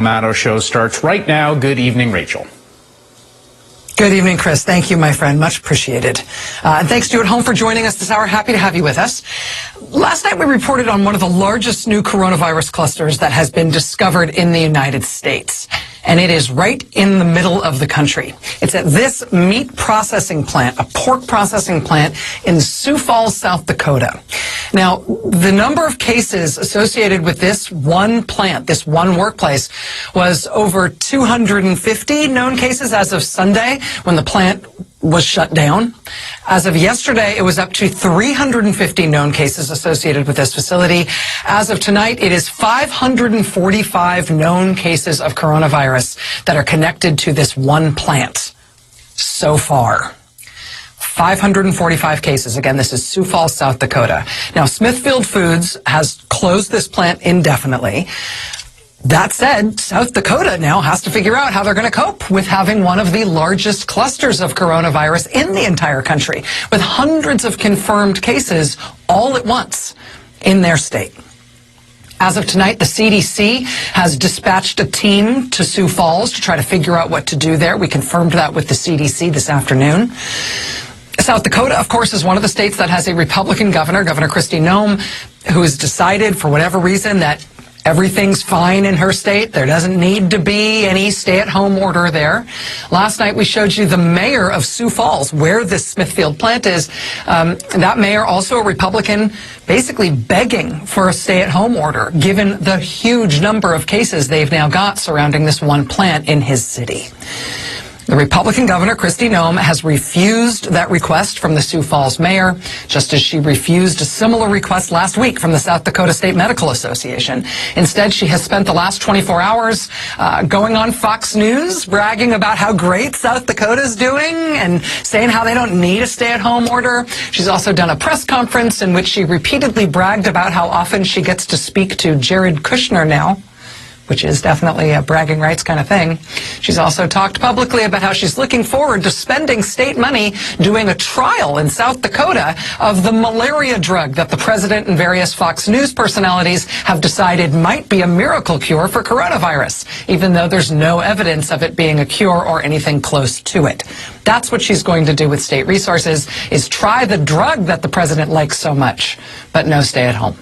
MADDOW show starts right now. Good evening, Rachel. Good evening, Chris. Thank you, my friend. Much appreciated. And thanks to you at home for joining us this hour. Happy to have you with us. Last night, we reported on one of the largest new coronavirus clusters that has been discovered in the United States. And it is right in the middle of the country. It's at this meat processing plant, a pork processing plant in Sioux Falls, South Dakota. Now, the number of cases associated with this one plant, this one workplace, was over 250 known cases as of Sunday when the plant was shut down. As of yesterday, it was up to 350 known cases associated with this facility. As of tonight, it is 545 known cases of coronavirus that are connected to this one plant so far. 545 cases. Again, this is Sioux Falls, South Dakota. Now, Smithfield Foods has closed this plant indefinitely. That said, South Dakota now has to figure out how they're going to cope with having one of the largest clusters of coronavirus in the entire country, with hundreds of confirmed cases all at once in their state. As of tonight, the CDC has dispatched a team to Sioux Falls to try to figure out what to do there. We confirmed that with the CDC this afternoon. South Dakota, of course, is one of the states that has a Republican governor, Governor Kristi Noem, who has decided for whatever reason that everything's fine in her state. There doesn't need to be any stay-at-home order there. Last night, we showed you the mayor of Sioux Falls, where this Smithfield plant is. That mayor, also a Republican, basically begging for a stay-at-home order, given the huge number of cases they've now got surrounding this one plant in his city. The Republican governor, Kristi Noem, has refused that request from the Sioux Falls mayor, just as she refused a similar request last week from the South Dakota State Medical Association. Instead, she has spent the last 24 hours going on Fox News, bragging about how great South Dakota is doing and saying how they don't need a stay-at-home order. She's also done a press conference in which she repeatedly bragged about how often she gets to speak to Jared Kushner now, which is definitely a bragging rights kind of thing. She's also talked publicly about how she's looking forward to spending state money doing a trial in South Dakota of the malaria drug that the president and various Fox News personalities have decided might be a miracle cure for coronavirus, even though there's no evidence of it being a cure or anything close to it. That's what she's going to do with state resources, is try the drug that the president likes so much, but no stay at home.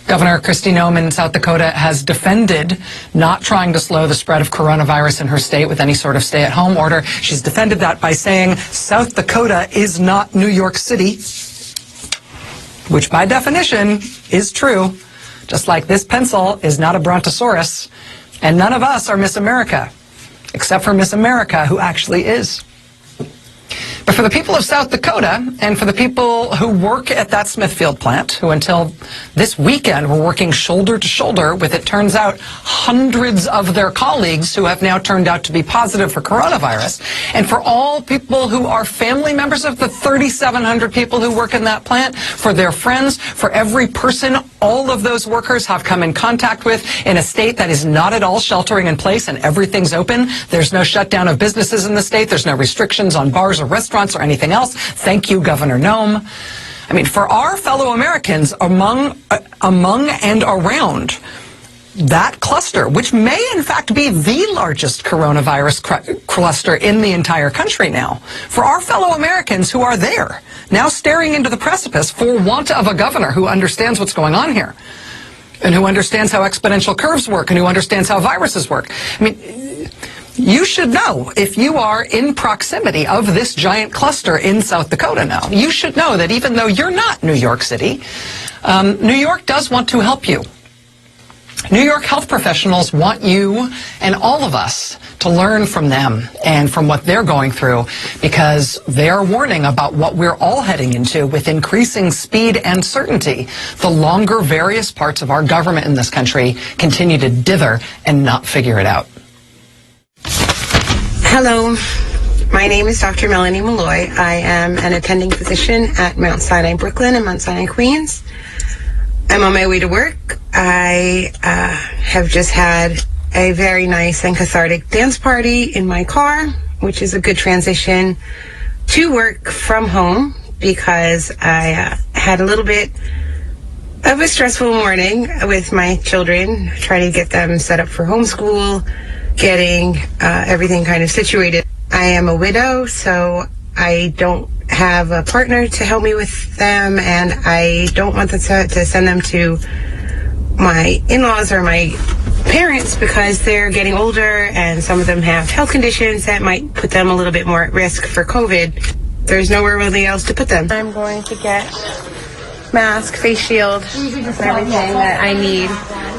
Governor Kristi Noem in South Dakota has defended not trying to slow the spread of coronavirus in her state with any sort of stay-at-home order. She's defended that by saying South Dakota is not New York City, which by definition is true, just like this pencil is not a brontosaurus, and none of us are Miss America, except for Miss America, who actually is. But for the people of South Dakota and for the people who work at that Smithfield plant, who until this weekend were working shoulder to shoulder with, it turns out, hundreds of their colleagues who have now turned out to be positive for coronavirus, and for all people who are family members of the 3,700 people who work in that plant, for their friends, for every person all of those workers have come in contact with in a state that is not at all sheltering in place and everything's open. There's no shutdown of businesses in the state. There's no restrictions on bars or restaurants or anything else. Thank you, Governor Noem. I mean, for our fellow Americans among and around that cluster, which may in fact be the largest coronavirus cluster in the entire country now, for our fellow Americans who are there, now staring into the precipice for want of a governor who understands what's going on here, and who understands how exponential curves work, and who understands how viruses work. I mean, you should know, if you are in proximity of this giant cluster in South Dakota now, you should know that even though you're not New York City, New York does want to help you. New York health professionals want you and all of us to learn from them and from what they're going through, because they are warning about what we're all heading into with increasing speed and certainty the longer various parts of our government in this country continue to dither and not figure it out. Hello, my name is Dr. Melanie Malloy. I am an attending physician at Mount Sinai, Brooklyn and Mount Sinai, Queens. I'm on my way to work. I have just had a very nice and cathartic dance party in my car, which is a good transition to work from home, because I had a little bit It was a stressful morning with my children, trying to get them set up for homeschool, getting everything kind of situated. I am a widow, so I don't have a partner to help me with them, and I don't want to send them to my in-laws or my parents because they're getting older and some of them have health conditions that might put them a little bit more at risk for COVID. There's nowhere really else to put them. I'm going to get mask, face shield, everything that I need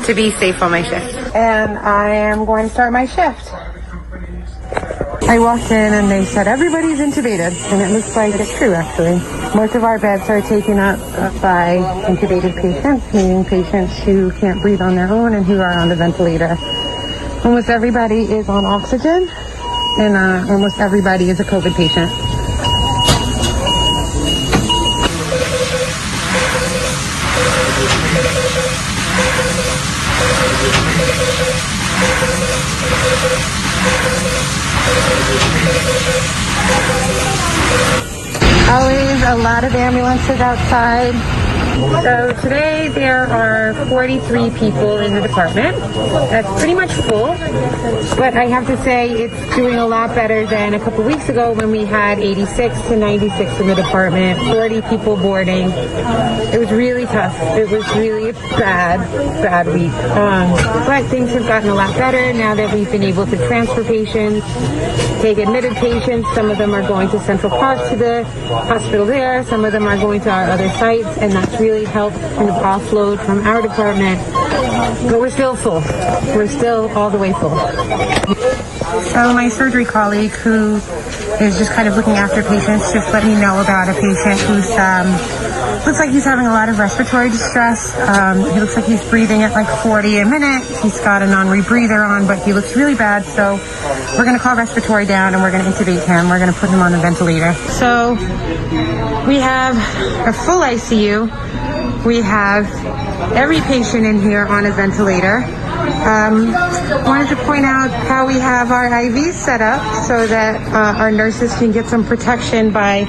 to be safe on my shift. And I am going to start my shift. I walked in and they said everybody's intubated, and it looks like it's true actually. Most of our beds are taken up by intubated patients, meaning patients who can't breathe on their own and who are on the ventilator. Almost everybody is on oxygen, and almost everybody is a COVID patient. Always a lot of ambulances outside. So today there are 43 people in the department. That's pretty much full, but I have to say it's doing a lot better than a couple weeks ago when we had 86 to 96 in the department, 40 people boarding. It was really tough. It was really a bad week. But things have gotten a lot better now that we've been able to transfer patients, take admitted patients. Some of them are going to Central Park to the hospital there. Some of them are going to our other sites, and that's really helped kind of offload from our department. But we're still full. We're still all the way full. So my surgery colleague, who is just kind of looking after patients, just let me know about a patient who's looks like he's having a lot of respiratory distress. He looks like he's breathing at like 40 a minute. He's got a non-rebreather on, but he looks really bad. So we're going to call respiratory down and we're going to intubate him. We're going to put him on the ventilator. So we have a full ICU. We have every patient in here on a ventilator. Wanted to point out how we have our IVs set up so that our nurses can get some protection by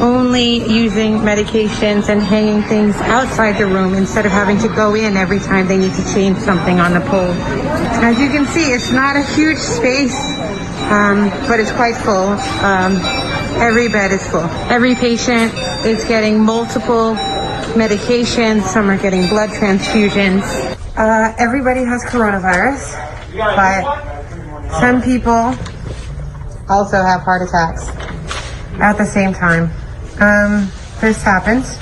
only using medications and hanging things outside the room instead of having to go in every time they need to change something on the pole. As you can see, it's not a huge space, but it's quite full. Every bed is full. Every patient is getting multiple medications. Some are getting blood transfusions. Everybody has coronavirus, but some people also have heart attacks at the same time. This happens,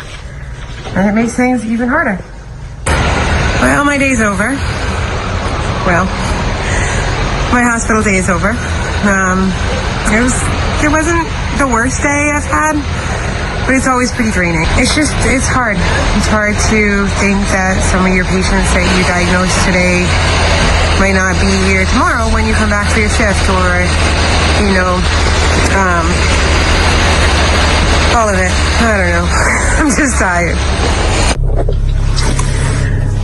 and it makes things even harder. Well, my day's over. Well, my hospital day is over. It wasn't the worst day I've had, but it's always pretty draining. It's hard. It's hard to think that some of your patients that you diagnosed today might not be here tomorrow when you come back for your shift, or, all of it. I don't know. I'm just tired.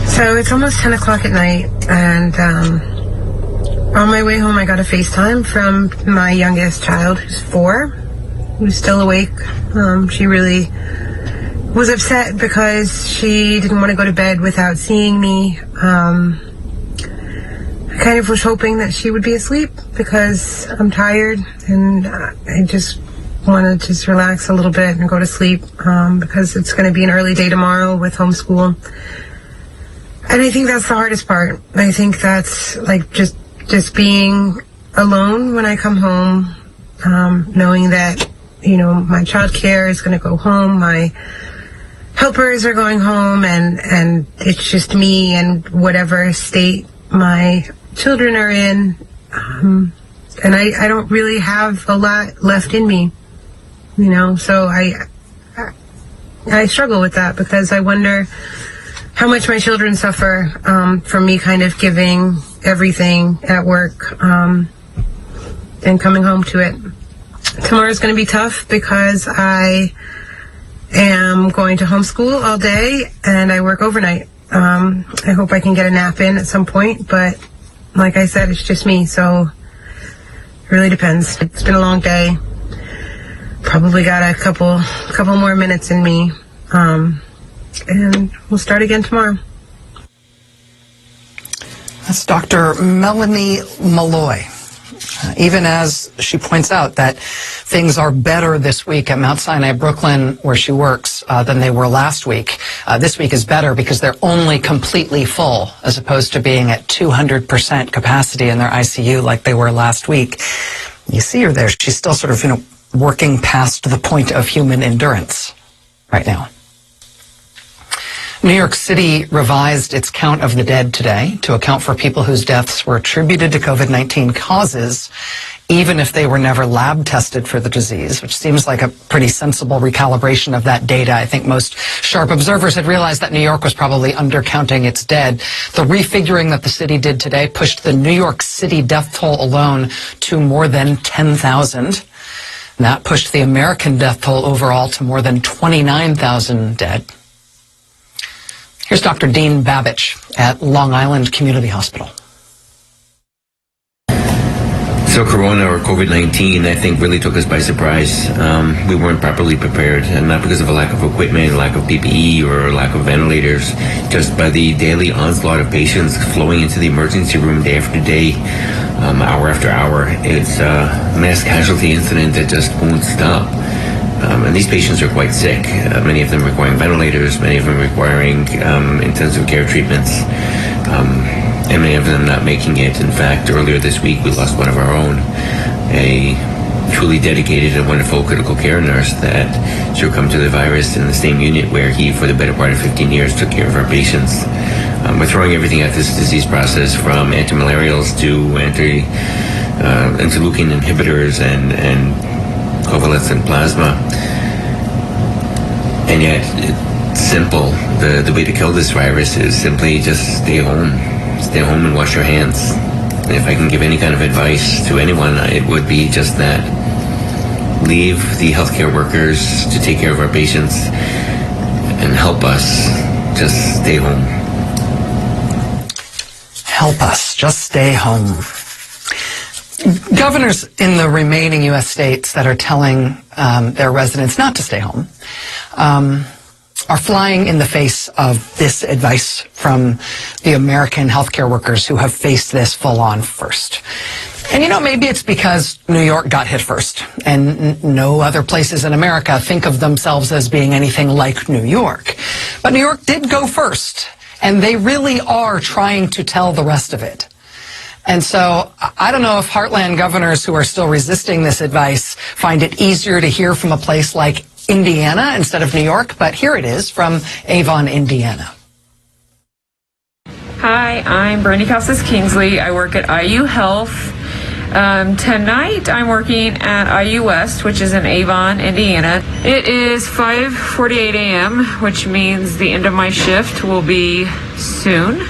So it's almost 10 o'clock at night, and on my way home I got a FaceTime from my youngest child, who's 4, who's still awake. She really was upset because she didn't want to go to bed without seeing me. I kind of was hoping that she would be asleep because I'm tired, and I just want to just relax a little bit and go to sleep because it's going to be an early day tomorrow with homeschool. And I think that's the hardest part. I think that's like just being alone when I come home, knowing that, my child care is going to go home, my helpers are going home, and it's just me and whatever state my children are in. And I don't really have a lot left in me, so I struggle with that because I wonder how much my children suffer from me kind of giving everything at work and coming home to it. Tomorrow's going to be tough because I am going to homeschool all day and I work overnight. I hope I can get a nap in at some point, but like I said, it's just me, so it really depends. It's been a long day. Probably got a couple more minutes in me. and we'll start again tomorrow. That's Dr. Melanie Malloy. Even as she points out that things are better this week at Mount Sinai Brooklyn, where she works, than they were last week. This week is better because they're only completely full, as opposed to being at 200% capacity in their ICU like they were last week. You see her there. She's still sort of, working past the point of human endurance right now. New York City revised its count of the dead today to account for people whose deaths were attributed to COVID-19 causes, even if they were never lab tested for the disease, which seems like a pretty sensible recalibration of that data. I think most sharp observers had realized that New York was probably undercounting its dead. The refiguring that the city did today pushed the New York City death toll alone to more than 10,000. That pushed the American death toll overall to more than 29,000 dead. Here's Dr. Dean Babich at Long Island Community Hospital. So Corona or COVID-19, I think, really took us by surprise. We weren't properly prepared, and not because of a lack of equipment, lack of PPE, or lack of ventilators, just by the daily onslaught of patients flowing into the emergency room day after day, hour after hour. It's a mass casualty incident that just won't stop. And these patients are quite sick, many of them requiring ventilators, many of them requiring intensive care treatments, and many of them not making it. In fact, earlier this week we lost one of our own, a truly dedicated and wonderful critical care nurse that succumbed to the virus in the same unit where he, for the better part of 15 years, took care of our patients. We're throwing everything at this disease process, from antimalarials to interleukin inhibitors and convalescent plasma, and yet it's simple. The way to kill this virus is simply just stay home and wash your hands. And if I can give any kind of advice to anyone, it would be just that: leave the healthcare workers to take care of our patients and help us just stay home. Help us just stay home. Governors in the remaining U.S. states that are telling their residents not to stay home are flying in the face of this advice from the American healthcare workers who have faced this full on first. And maybe it's because New York got hit first, and no other places in America think of themselves as being anything like New York. But New York did go first, and they really are trying to tell the rest of it. And so I don't know if heartland governors who are still resisting this advice find it easier to hear from a place like Indiana instead of New York, but here it is from Avon, Indiana. Hi, I'm Brandy Casas-Kingsley. I work at IU Health. Tonight I'm working at IU West, which is in Avon, Indiana. It is 5:48 a.m., which means the end of my shift will be soon.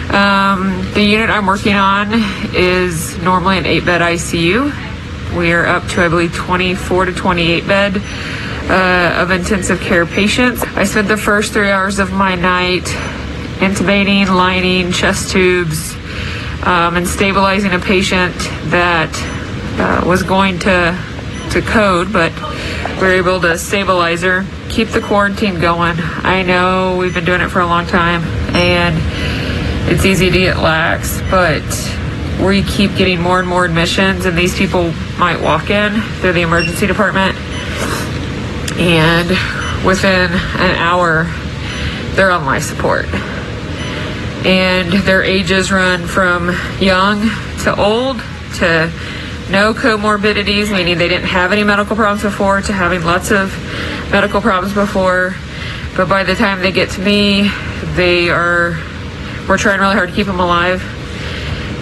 The unit I'm working on is normally an 8-bed ICU. We are up to, I believe, 24 to 28 bed of intensive care patients. I spent the first 3 hours of my night intubating, lining, chest tubes, and stabilizing a patient that was going to code, but we were able to stabilize her, keep the quarantine going. I know we've been doing it for a long time, and it's easy to get lax, but we keep getting more and more admissions, and these people might walk in through the emergency department, and within an hour, they're on life support. And their ages run from young to old to no comorbidities, meaning they didn't have any medical problems before, to having lots of medical problems before. But by the time they get to me, we're trying really hard to keep them alive.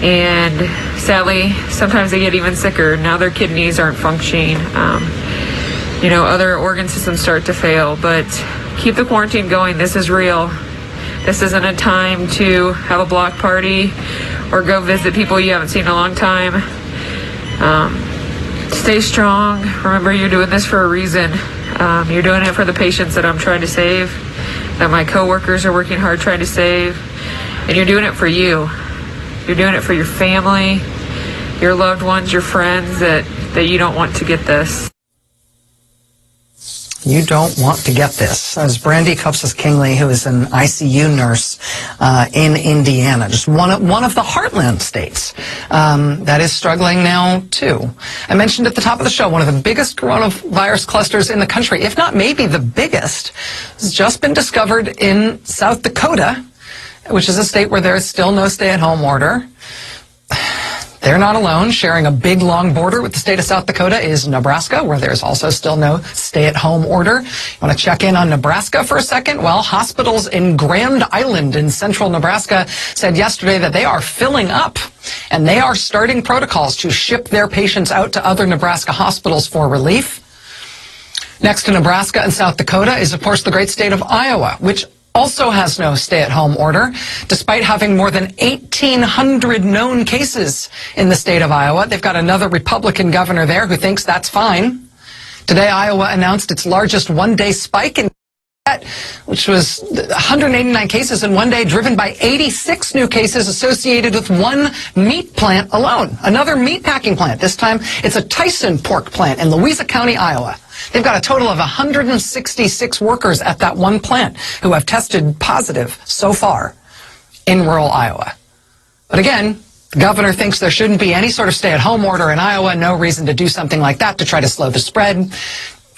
And sadly, sometimes they get even sicker. Now their kidneys aren't functioning. Other organ systems start to fail. But keep the quarantine going. This is real. This isn't a time to have a block party or go visit people you haven't seen in a long time. Stay strong. Remember, you're doing this for a reason. You're doing it for the patients that I'm trying to save, that my coworkers are working hard trying to save. And you're doing it for you. You're doing it for your family, your loved ones, your friends that you don't want to get this. You don't want to get this. As Brandy Cupsis-Kingley, who is an ICU nurse in Indiana, just one of the heartland states that is struggling now, too. I mentioned at the top of the show, one of the biggest coronavirus clusters in the country, if not maybe the biggest, has just been discovered in South Dakota, which is a state where there is still no stay-at-home order. They're not alone. Sharing a big, long border with the state of South Dakota is Nebraska, where there's also still no stay-at-home order. You want to check in on Nebraska for a second? Well, hospitals in Grand Island in central Nebraska said yesterday that they are filling up, and they are starting protocols to ship their patients out to other Nebraska hospitals for relief. Next to Nebraska and South Dakota is, of course, the great state of Iowa, which also has no stay-at-home order, despite having more than 1,800 known cases in the state of Iowa. They've got another Republican governor there who thinks that's fine. Today, Iowa announced its largest one-day spike in which was 189 cases in one day, driven by 86 new cases associated with one meat plant alone. Another meat packing plant. This time, it's a Tyson pork plant in Louisa County, Iowa. They've got a total of 166 workers at that one plant who have tested positive so far in rural Iowa. But again, the governor thinks there shouldn't be any sort of stay-at-home order in Iowa. No reason to do something like that to try to slow the spread.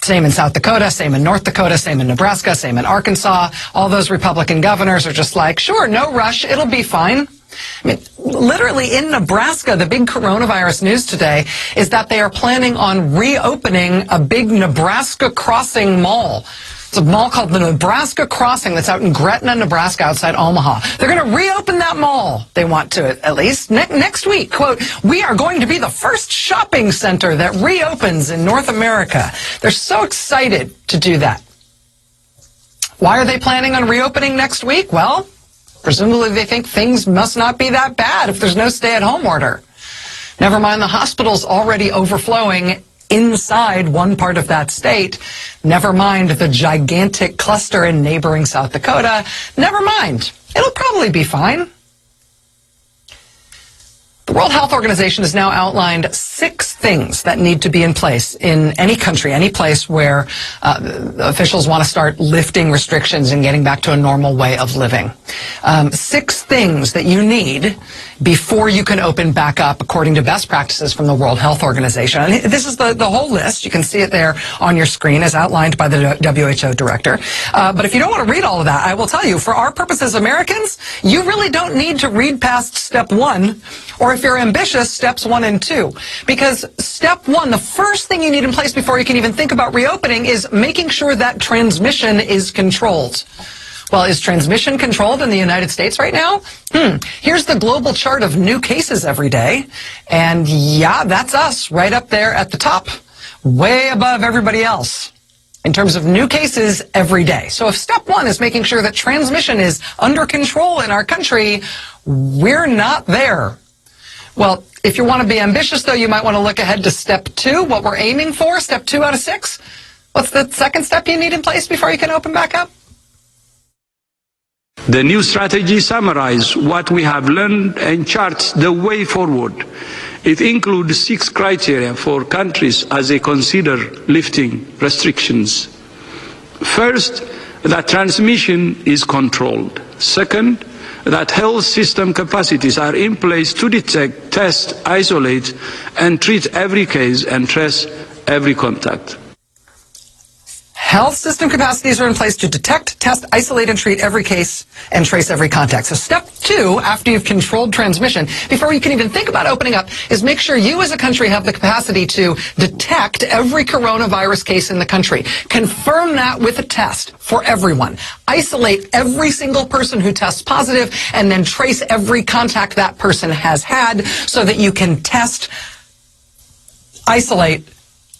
Same in South Dakota, same in North Dakota, same in Nebraska, same in Arkansas. All those Republican governors are just like, sure, no rush, it'll be fine. I mean, literally in Nebraska, the big coronavirus news today is that they are planning on reopening a big Nebraska Crossing mall. It's a mall called the Nebraska Crossing that's out in Gretna, Nebraska, outside Omaha. They're going to reopen that mall. They want to, at least next week. Quote, we are going to be the first shopping center that reopens in North America. They're so excited to do that. Why are they planning on reopening next week? Well, presumably they think things must not be that bad if there's no stay-at-home order. Never mind the hospitals already overflowing inside one part of that state. Never mind the gigantic cluster in neighboring South Dakota. Never mind. It'll probably be fine. The World Health Organization has now outlined 6 things that need to be in place in any country, any place where officials want to start lifting restrictions and getting back to a normal way of living. 6 things that you need before you can open back up, according to best practices from the World Health Organization. And this is the whole list. You can see it there on your screen as outlined by the WHO director. But if you don't want to read all of that, I will tell you, for our purposes, Americans, you really don't need to read past step 1, or if you're ambitious, steps 1 and 2. Because step 1, the first thing you need in place before you can even think about reopening is making sure that transmission is controlled. Well, is transmission controlled in the United States right now? Here's the global chart of new cases every day. And yeah, that's us right up there at the top, way above everybody else in terms of new cases every day. So if step 1 is making sure that transmission is under control in our country, we're not there. Well, if you want to be ambitious, though, you might want to look ahead to step 2, what we're aiming for, step 2 out of 6. What's the second step you need in place before you can open back up? The new strategy summarizes what we have learned and charts the way forward. It includes 6 criteria for countries as they consider lifting restrictions. First, that transmission is controlled. Second, that health system capacities are in place to detect, test, isolate, and treat every case and trace every contact. Health system capacities are in place to detect, test, isolate, and treat every case and trace every contact. So step 2, after you've controlled transmission, before you can even think about opening up, is make sure you as a country have the capacity to detect every coronavirus case in the country. Confirm that with a test for everyone. Isolate every single person who tests positive, and then trace every contact that person has had so that you can test, isolate,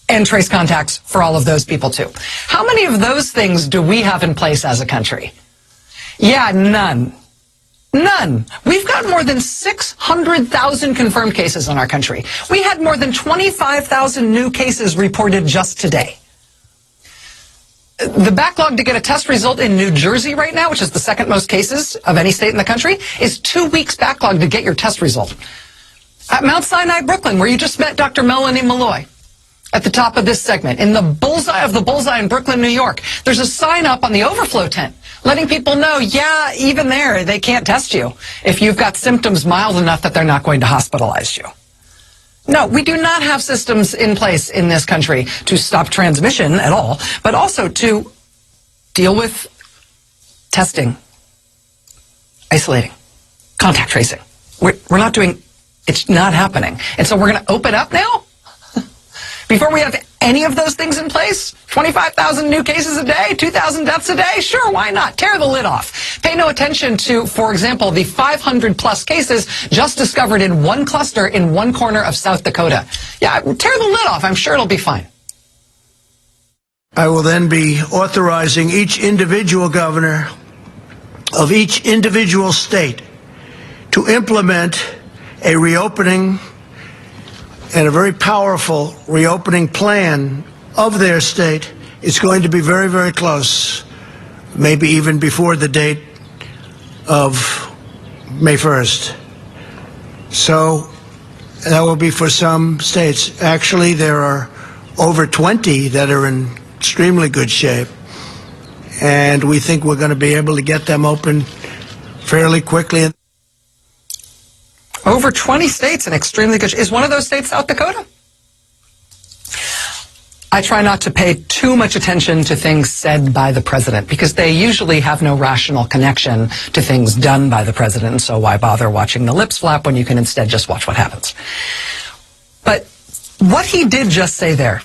and trace contacts for all of those people too. How many of those things do we have in place as a country? Yeah, none. None. We've got more than 600,000 confirmed cases in our country. We had more than 25,000 new cases reported just today. The backlog to get a test result in New Jersey right now, which is the second most cases of any state in the country, is 2 weeks backlog to get your test result. At Mount Sinai, Brooklyn, where you just met Dr. Melanie Malloy, At the top of this segment, in the bullseye of the bullseye in Brooklyn, New York, there's a sign up on the overflow tent letting people know, yeah, even there, they can't test you if you've got symptoms mild enough that they're not going to hospitalize you. No, we do not have systems in place in this country to stop transmission at all, but also to deal with testing, isolating, contact tracing. We're not doing, it's not happening. And so we're going to open up now? Before we have any of those things in place? 25,000 new cases a day? 2,000 deaths a day? Sure, why not? Tear the lid off. Pay no attention to, for example, the 500-plus cases just discovered in one cluster in one corner of South Dakota. Yeah, tear the lid off. I'm sure it'll be fine. I will then be authorizing each individual governor of each individual state to implement a reopening and a very powerful reopening plan of their state. It's going to be very, very close, maybe even before the date of May 1st. So that will be for some states. Actually, there are over 20 that are in extremely good shape, and we think we're going to be able to get them open fairly quickly. Over 20 states in extremely good shape. Is one of those states South Dakota? I try not to pay too much attention to things said by the president because they usually have no rational connection to things done by the president, and so why bother watching the lips flap when you can instead just watch what happens. But what he did just say there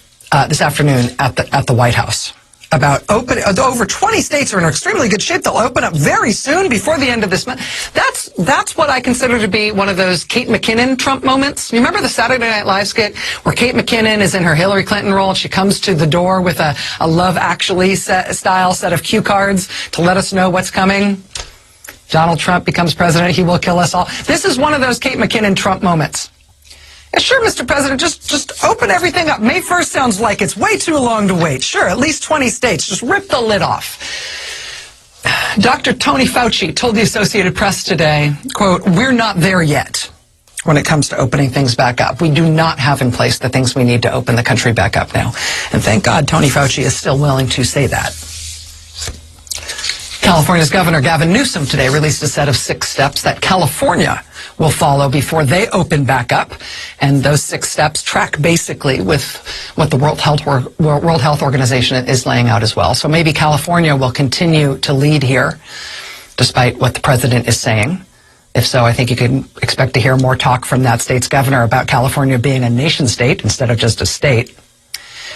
this afternoon at the White House about over 20 states are in extremely good shape. They'll open up very soon before the end of this month. That's what I consider to be one of those Kate McKinnon Trump moments. You remember the Saturday Night Live skit where Kate McKinnon is in her Hillary Clinton role and she comes to the door with a Love Actually style set of cue cards to let us know what's coming? Donald Trump becomes president. He will kill us all. This is one of those Kate McKinnon Trump moments. Yeah, sure, Mr. President, just open everything up. May 1st sounds like it's way too long to wait. Sure, at least 20 states. Just rip the lid off. Dr. Tony Fauci told the Associated Press today, quote, "We're not there yet when it comes to opening things back up. We do not have in place the things we need to open the country back up now." And thank God Tony Fauci is still willing to say that. California's Governor Gavin Newsom today released a set of 6 steps that California will follow before they open back up. And those 6 steps track basically with what the World Health Organization is laying out as well. So maybe California will continue to lead here, despite what the president is saying. If so, I think you can expect to hear more talk from that state's governor about California being a nation state instead of just a state.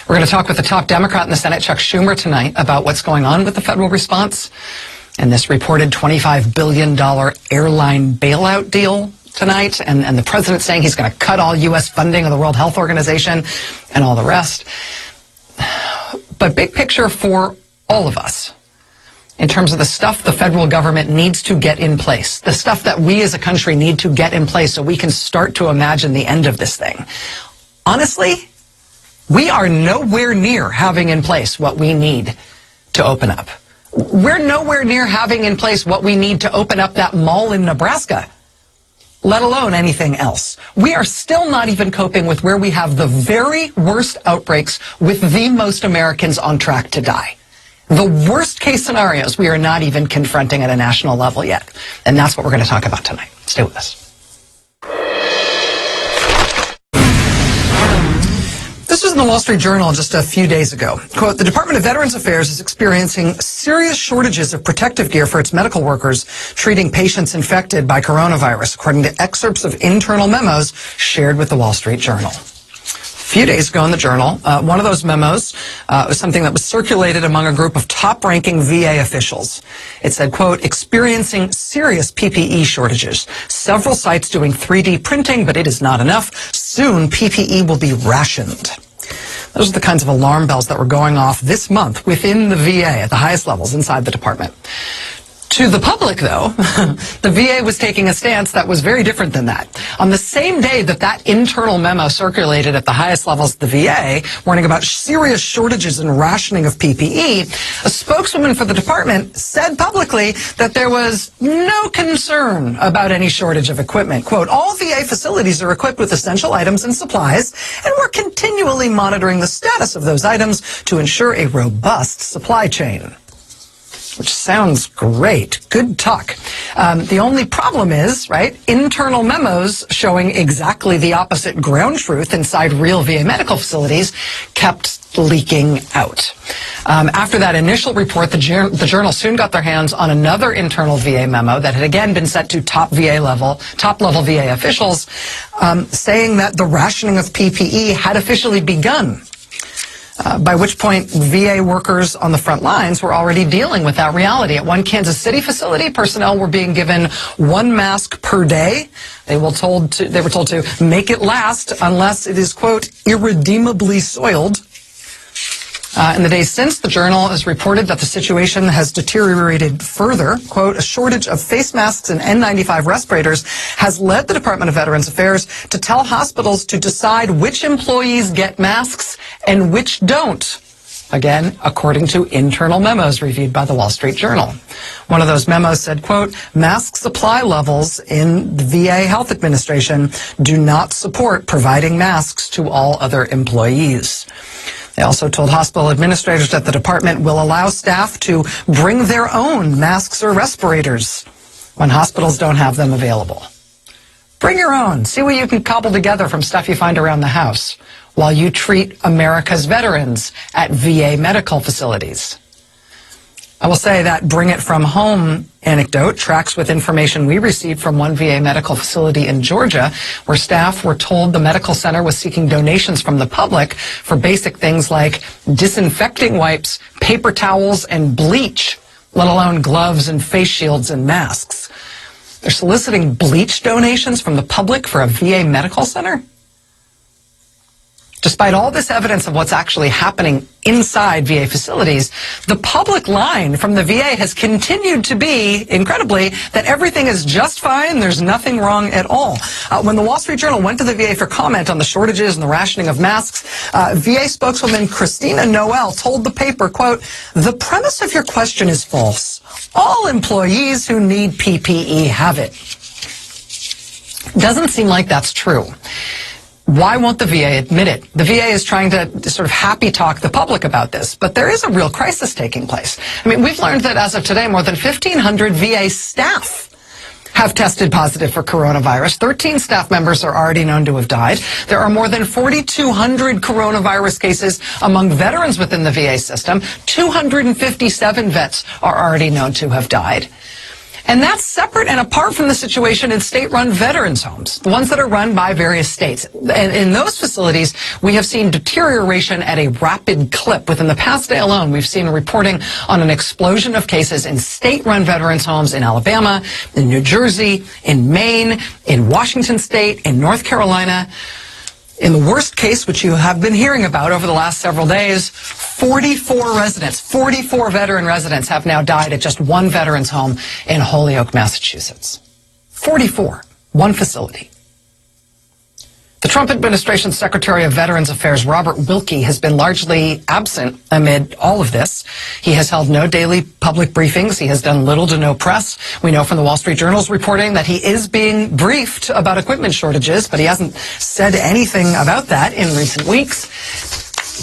We're going to talk with the top Democrat in the Senate, Chuck Schumer, tonight about what's going on with the federal response and this reported $25 billion airline bailout deal tonight, and the president saying he's going to cut all U.S. funding of the World Health Organization and all the rest. But big picture for all of us, in terms of the stuff the federal government needs to get in place, the stuff that we as a country need to get in place so we can start to imagine the end of this thing. Honestly, we are nowhere near having in place what we need to open up. We're nowhere near having in place what we need to open up that mall in Nebraska, let alone anything else. We are still not even coping with where we have the very worst outbreaks with the most Americans on track to die. The worst case scenarios we are not even confronting at a national level yet. And that's what we're going to talk about tonight. Stay with us. This was in the Wall Street Journal just a few days ago. Quote, "The Department of Veterans Affairs is experiencing serious shortages of protective gear for its medical workers treating patients infected by coronavirus," according to excerpts of internal memos shared with the Wall Street Journal. A few days ago in the Journal, one of those memos was something that was circulated among a group of top-ranking VA officials. It said, quote, "Experiencing serious PPE shortages. Several sites doing 3D printing, but it is not enough. Soon, PPE will be rationed." Those are the kinds of alarm bells that were going off this month within the VA at the highest levels inside the department. To the public, though, the VA was taking a stance that was very different than that. On the same day that that internal memo circulated at the highest levels of the VA, warning about serious shortages and rationing of PPE, a spokeswoman for the department said publicly that there was no concern about any shortage of equipment. Quote, "All VA facilities are equipped with essential items and supplies, and we're continuing continually monitoring the status of those items to ensure a robust supply chain. Which sounds great. Good talk. The only problem is, right, internal memos showing exactly the opposite ground truth inside real VA medical facilities kept leaking out. After that initial report, the Journal soon got their hands on another internal VA memo that had again been sent to top level VA officials, saying that the rationing of PPE had officially begun. By which point VA workers on the front lines were already dealing with that reality. At one Kansas City facility, personnel were being given 1 mask per day. They were told to make it last unless it is, quote, irredeemably soiled. In the days since, the Journal has reported that the situation has deteriorated further. Quote, a shortage of face masks and N95 respirators has led the Department of Veterans Affairs to tell hospitals to decide which employees get masks and which don't. Again, according to internal memos reviewed by the Wall Street Journal. One of those memos said, quote, mask supply levels in the VA Health Administration do not support providing masks to all other employees. They also told hospital administrators that the department will allow staff to bring their own masks or respirators when hospitals don't have them available. Bring your own. See what you can cobble together from stuff you find around the house while you treat America's veterans at VA medical facilities. I will say that bring it from home anecdote tracks with information we received from one VA medical facility in Georgia, where staff were told the medical center was seeking donations from the public for basic things like disinfecting wipes, paper towels, and bleach, let alone gloves and face shields and masks. They're soliciting bleach donations from the public for a VA medical center? Despite all this evidence of what's actually happening inside VA facilities, the public line from the VA has continued to be, incredibly, that everything is just fine, there's nothing wrong at all. When the Wall Street Journal went to the VA for comment on the shortages and the rationing of masks, VA spokeswoman Christina Noel told the paper, quote, the premise of your question is false. All employees who need PPE have it. Doesn't seem like that's true. Why won't the VA admit it? The VA is trying to sort of happy talk the public about this, but there is a real crisis taking place. I mean, we've learned that as of today, more than 1,500 VA staff have tested positive for coronavirus. 13 staff members are already known to have died. There are more than 4,200 coronavirus cases among veterans within the VA system. 257 vets are already known to have died. And that's separate and apart from the situation in state-run veterans' homes, the ones that are run by various states. And in those facilities, we have seen deterioration at a rapid clip. Within the past day alone, we've seen reporting on an explosion of cases in state-run veterans' homes in Alabama, in New Jersey, in Maine, in Washington State, in North Carolina. In the worst case, which you have been hearing about over the last several days, 44 veteran residents have now died at just one veterans home in Holyoke, Massachusetts. 44, one facility. The Trump administration's Secretary of Veterans Affairs, Robert Wilkie, has been largely absent amid all of this. He has held no daily public briefings. He has done little to no press. We know from the Wall Street Journal's reporting that he is being briefed about equipment shortages, but he hasn't said anything about that in recent weeks.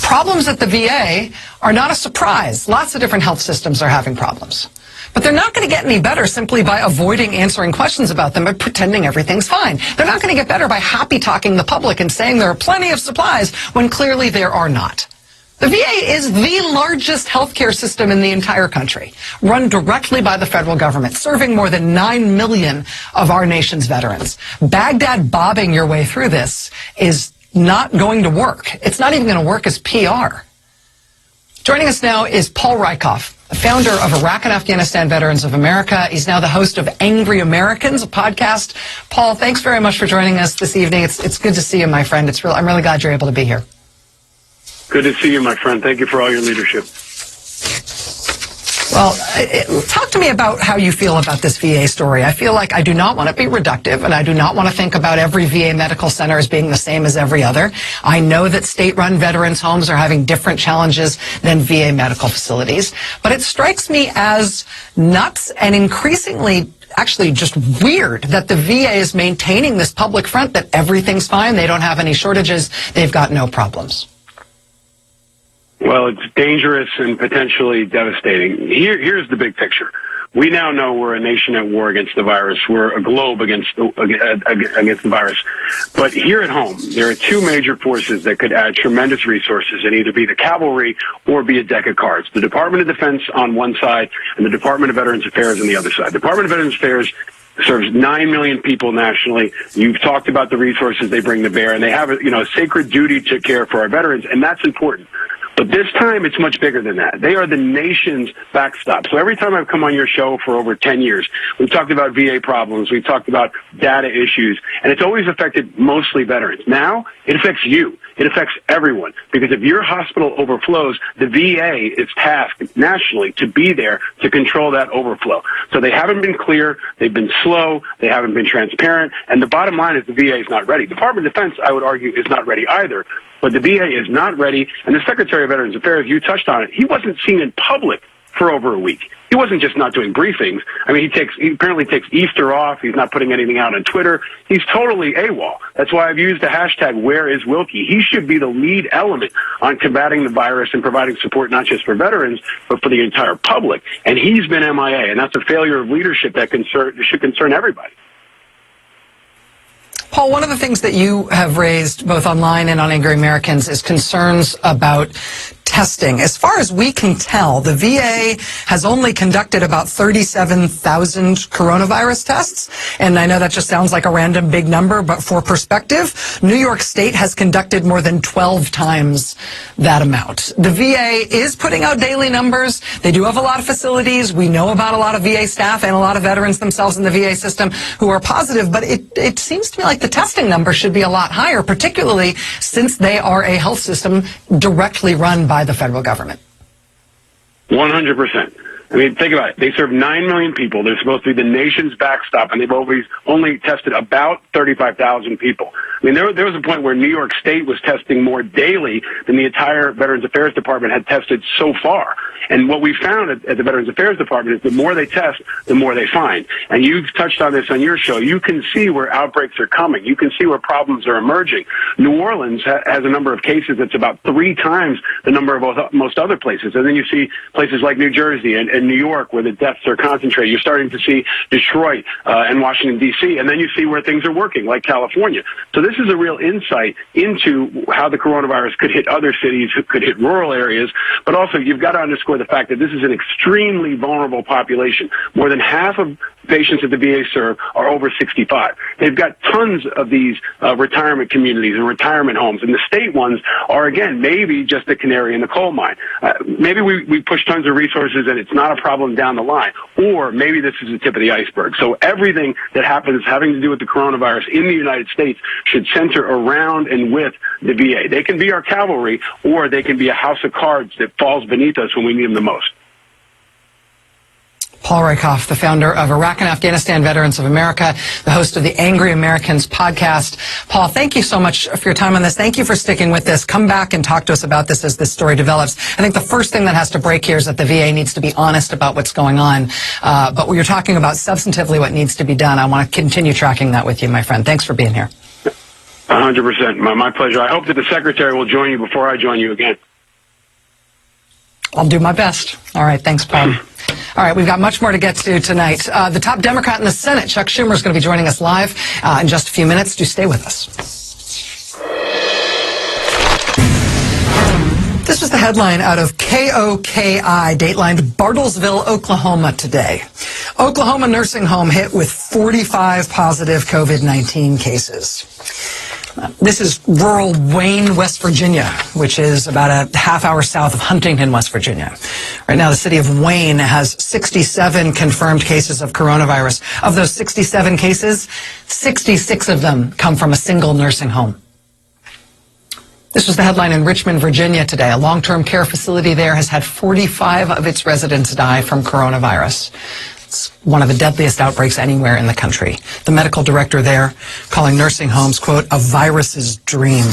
Problems at the VA are not a surprise. Lots of different health systems are having problems. But they're not going to get any better simply by avoiding answering questions about them and pretending everything's fine. They're not going to get better by happy-talking the public and saying there are plenty of supplies when clearly there are not. The VA is the largest healthcare system in the entire country, run directly by the federal government, serving more than 9 million of our nation's veterans. Baghdad bobbing your way through this is not going to work. It's not even going to work as PR. Joining us now is Paul Rieckhoff, founder of Iraq and Afghanistan Veterans of America. He's now the host of Angry Americans, a podcast. Paul, thanks very much for joining us this evening. It's good to see you, my friend. I'm really glad you're able to be here. Good to see you, my friend. Thank you for all your leadership. Well, talk to me about how you feel about this VA story. I feel like I do not want to be reductive, and I do not want to think about every VA medical center as being the same as every other. I know that state-run veterans' homes are having different challenges than VA medical facilities, but it strikes me as nuts and increasingly actually just weird that the VA is maintaining this public front that everything's fine, they don't have any shortages, they've got no problems. Well, it's dangerous and potentially devastating. Here's the big picture. We now know we're a nation at war against the virus. We're a globe against the virus. But here at home, there are two major forces that could add tremendous resources and either be the cavalry or be a deck of cards. The Department of Defense on one side and the Department of Veterans Affairs on the other side. The Department of Veterans Affairs serves 9 million people nationally. You've talked about the resources they bring to bear, and they have a sacred duty to care for our veterans, and that's important. But this time, it's much bigger than that. They are the nation's backstop. So every time I've come on your show for over 10 years, we've talked about VA problems, we've talked about data issues, and it's always affected mostly veterans. Now, it affects you. It affects everyone. Because if your hospital overflows, the VA is tasked nationally to be there to control that overflow. So they haven't been clear, they've been slow, they haven't been transparent, and the bottom line is the VA is not ready. The Department of Defense, I would argue, is not ready either. But the VA is not ready, and the Secretary of Veterans Affairs, you touched on it, he wasn't seen in public for over a week. He wasn't just not doing briefings. I mean, he apparently takes Easter off. He's not putting anything out on Twitter. He's totally AWOL. That's why I've used the hashtag #WhereIsWilkie. He should be the lead element on combating the virus and providing support not just for veterans, but for the entire public. And he's been MIA, and that's a failure of leadership that should concern everybody. Paul, one of the things that you have raised both online and on Angry Americans is concerns about testing. As far as we can tell, the VA has only conducted about 37,000 coronavirus tests. And I know that just sounds like a random big number, but for perspective, New York State has conducted more than 12 times that amount. The VA is putting out daily numbers. They do have a lot of facilities. We know about a lot of VA staff and a lot of veterans themselves in the VA system who are positive, but it seems to me like the testing number should be a lot higher, particularly since they are a health system directly run by the federal government. 100%. I mean, think about it. They serve 9 million people. They're supposed to be the nation's backstop, and they've always only tested about 35,000 people. I mean, there was a point where New York State was testing more daily than the entire Veterans Affairs Department had tested so far. And what we found at the Veterans Affairs Department is the more they test, the more they find. And you've touched on this on your show. You can see where outbreaks are coming. You can see where problems are emerging. New Orleans has a number of cases that's about 3 times the number of most other places. And then you see places like New Jersey and New York where the deaths are concentrated. You're starting to see Detroit and Washington, D.C., and then you see where things are working, like California. So this is a real insight into how the coronavirus could hit other cities, could hit rural areas, but also you've got to underscore the fact that this is an extremely vulnerable population. More than half of patients that the VA serve are over 65. They've got tons of these retirement communities and retirement homes, and the state ones are, again, maybe just a canary in the coal mine. Maybe we push tons of resources and it's not a problem down the line, or maybe this is the tip of the iceberg. So everything that happens having to do with the coronavirus in the United States should center around and with the VA. They can be our cavalry, or they can be a house of cards that falls beneath us when we need them the most. Paul Rakoff, the founder of Iraq and Afghanistan Veterans of America, the host of the Angry Americans podcast. Paul, thank you so much for your time on this. Thank you for sticking with this. Come back and talk to us about this as this story develops. I think the first thing that has to break here is that the VA needs to be honest about what's going on. But when you're talking about substantively what needs to be done, I want to continue tracking that with you, my friend. Thanks for being here. 100%. My pleasure. I hope that the Secretary will join you before I join you again. I'll do my best. All right. Thanks, Paul. All right, we've got much more to get to tonight. The top Democrat in the Senate, Chuck Schumer, is going to be joining us live in just a few minutes. Do stay with us. This was the headline out of KOKI, datelined Bartlesville, Oklahoma today. Oklahoma nursing home hit with 45 positive COVID-19 cases. This is rural Wayne, West Virginia, which is about a half hour south of Huntington, West Virginia. Right now, the city of Wayne has 67 confirmed cases of coronavirus. Of those 67 cases, 66 of them come from a single nursing home. This was the headline in Richmond, Virginia today. A long-term care facility there has had 45 of its residents die from coronavirus. It's one of the deadliest outbreaks anywhere in the country. The medical director there calling nursing homes, quote, a virus's dream.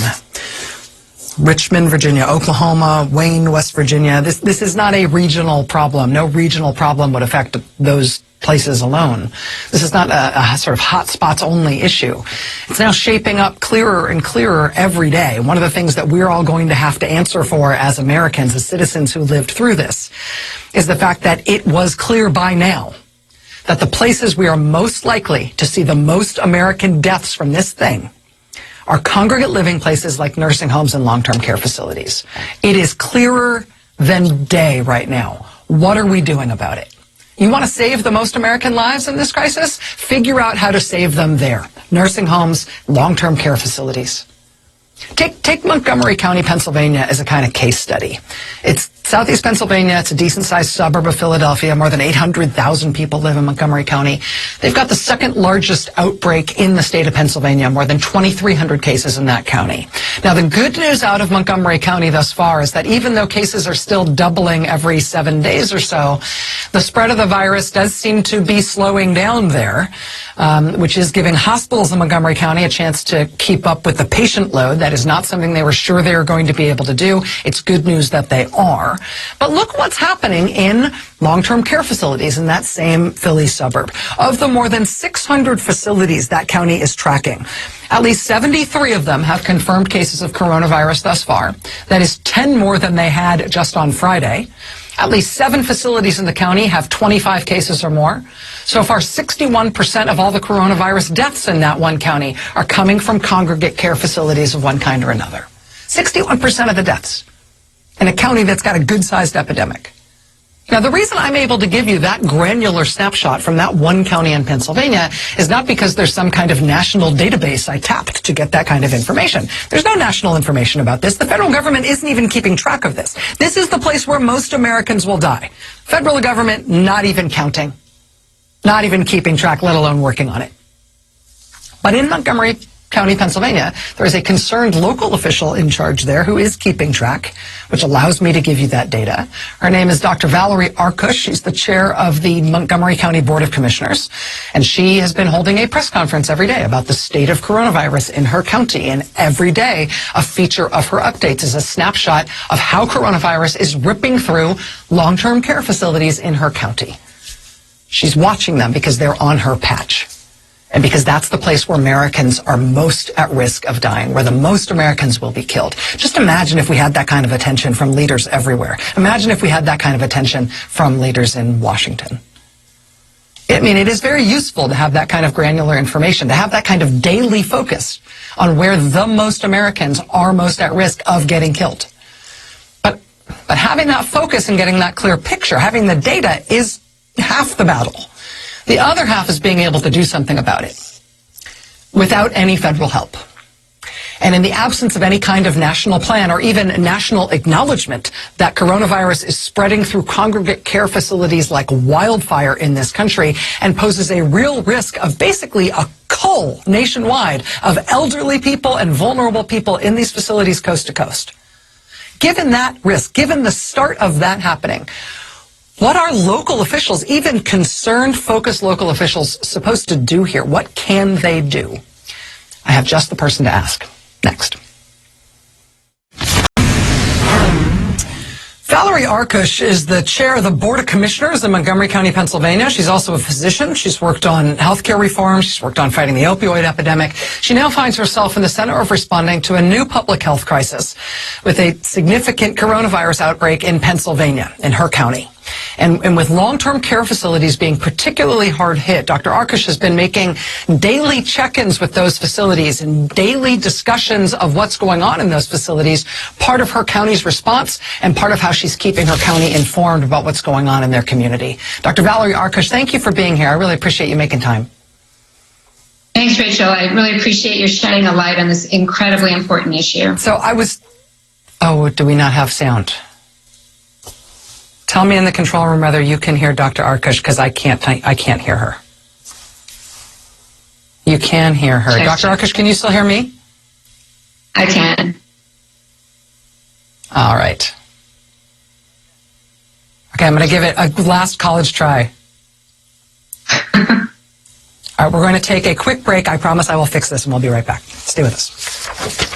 Richmond, Virginia, Oklahoma, Wayne, West Virginia. This is not a regional problem. No regional problem would affect those places alone. This is not a sort of hot spots only issue. It's now shaping up clearer and clearer every day. One of the things that we're all going to have to answer for as Americans, as citizens who lived through this, is the fact that it was clear by now that the places we are most likely to see the most American deaths from this thing are congregate living places like nursing homes and long-term care facilities. It is clearer than day right now. What are we doing about it? You want to save the most American lives in this crisis? Figure out how to save them there. Nursing homes, long-term care facilities. Take Montgomery County, Pennsylvania as a kind of case study. It's Southeast Pennsylvania. It's a decent-sized suburb of Philadelphia. More than 800,000 people live in Montgomery County. They've got the second largest outbreak in the state of Pennsylvania, more than 2,300 cases in that county. Now, the good news out of Montgomery County thus far is that even though cases are still doubling every 7 days or so, the spread of the virus does seem to be slowing down there, which is giving hospitals in Montgomery County a chance to keep up with the patient load. That is not something they were sure they were going to be able to do. It's good news that they are. But look what's happening in long-term care facilities in that same Philly suburb. Of the more than 600 facilities that county is tracking, at least 73 of them have confirmed cases of coronavirus thus far. That is 10 more than they had just on Friday. At least 7 facilities in the county have 25 cases or more. So far, 61% of all the coronavirus deaths in that one county are coming from congregate care facilities of one kind or another. 61% of the deaths in a county that's got a good-sized epidemic. Now, the reason I'm able to give you that granular snapshot from that one county in Pennsylvania is not because there's some kind of national database I tapped to get that kind of information. There's no national information about this. The federal government isn't even keeping track of this. This is the place where most Americans will die. Federal government not even counting, not even keeping track, let alone working on it. But in Montgomery County, Pennsylvania, there is a concerned local official in charge there who is keeping track, which allows me to give you that data. Her name is Dr. Valerie Arkush. She's the chair of the Montgomery County Board of Commissioners, and she has been holding a press conference every day about the state of coronavirus in her county, and every day a feature of her updates is a snapshot of how coronavirus is ripping through long-term care facilities in her county. She's watching them because they're on her patch. And because that's the place where Americans are most at risk of dying, where the most Americans will be killed. Just imagine if we had that kind of attention from leaders everywhere. Imagine if we had that kind of attention from leaders in Washington. I mean, it is very useful to have that kind of granular information, to have that kind of daily focus on where the most Americans are most at risk of getting killed. But having that focus and getting that clear picture, having the data is half the battle. The other half is being able to do something about it without any federal help. And in the absence of any kind of national plan or even national acknowledgement that coronavirus is spreading through congregate care facilities like wildfire in this country and poses a real risk of basically a cull nationwide of elderly people and vulnerable people in these facilities coast to coast. Given that risk, given the start of that happening, what are local officials, even concerned, focused local officials, supposed to do here? What can they do? I have just the person to ask. Next. Valerie Arkush is the chair of the Board of Commissioners in Montgomery County, Pennsylvania. She's also a physician. She's worked on healthcare reform. She's worked on fighting the opioid epidemic. She now finds herself in the center of responding to a new public health crisis with a significant coronavirus outbreak in Pennsylvania, in her county. And with long-term care facilities being particularly hard hit, Dr. Arkush has been making daily check-ins with those facilities and daily discussions of what's going on in those facilities, part of her county's response and part of how she's keeping her county informed about what's going on in their community. Dr. Valerie Arkush, thank you for being here. I really appreciate you making time. Thanks, Rachel. I really appreciate you shedding a light on this incredibly important issue. So do we not have sound? Tell me in the control room whether you can hear Dr. Arkush, because I can't hear her. You can hear her. Dr. Arkush, can you still hear me? I can. All right. Okay, I'm going to give it a last college try. All right, we're going to take a quick break. I promise I will fix this, and we'll be right back. Stay with us.